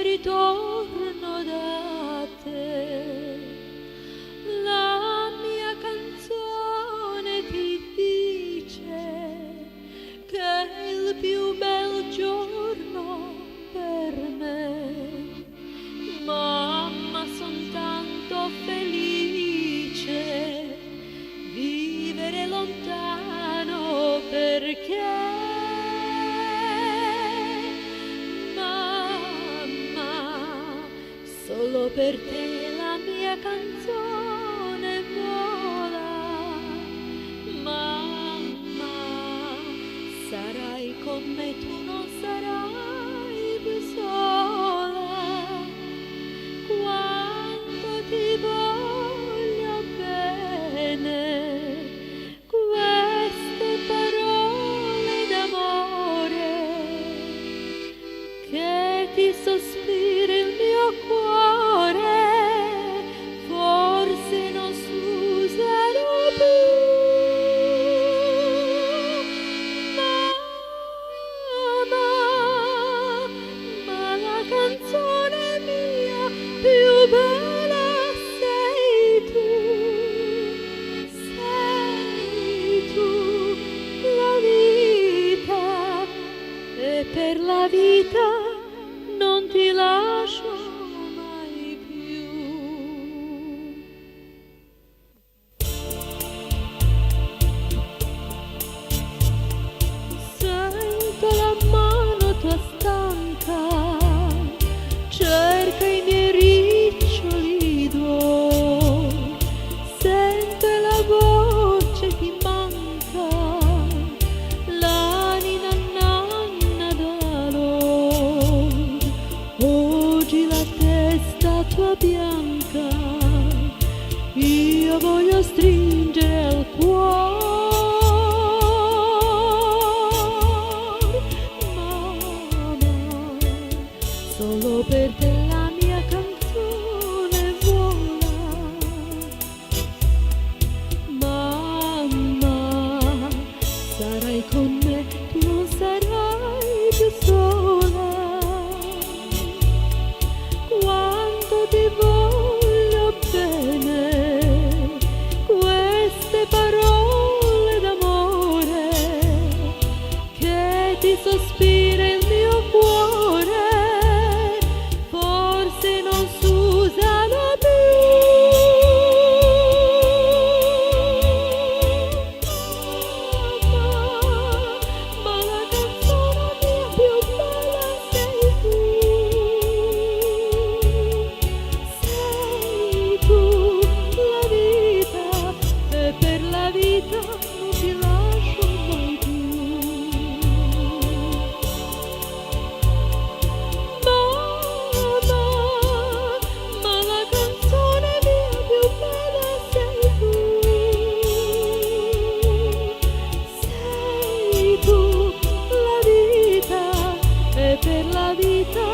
ritorno da te. La mia canzone ti dice che è il più bel giorno per me. Mamma, son tanto felice vivere lontano perché solo per te la mia canzone vola. Mamma, sarai con me, tu non sarai più sola. Quanto ti voglio bene, queste parole d'amore che ti sospira il mio cuore, forse non s'userò più. Ma la canzone mia più bella sei tu, la vita, e per la vita non ti lascio mai più. Sento la mano tua stanca, cerca i miei riccioli d'or, sento la voce ti manca, l'anima nanna d'alor. Oggi la testa tua bianca io voglio stringere al cuore. Mamma, solo per te la mia canzone vola. Mamma, sarai con me, tu non sarai più sola. Quanto ti voglio bene, queste parole d'amore che ti sospira il mio cuore, forse non s'usano più. Ma la canzone mia più bella sei tu. Sei tu, la vita, e per la vita non ti lascio mai più. Mamma, ma la canzone mia più bella sei tu. Sei tu, la vita, e per la vita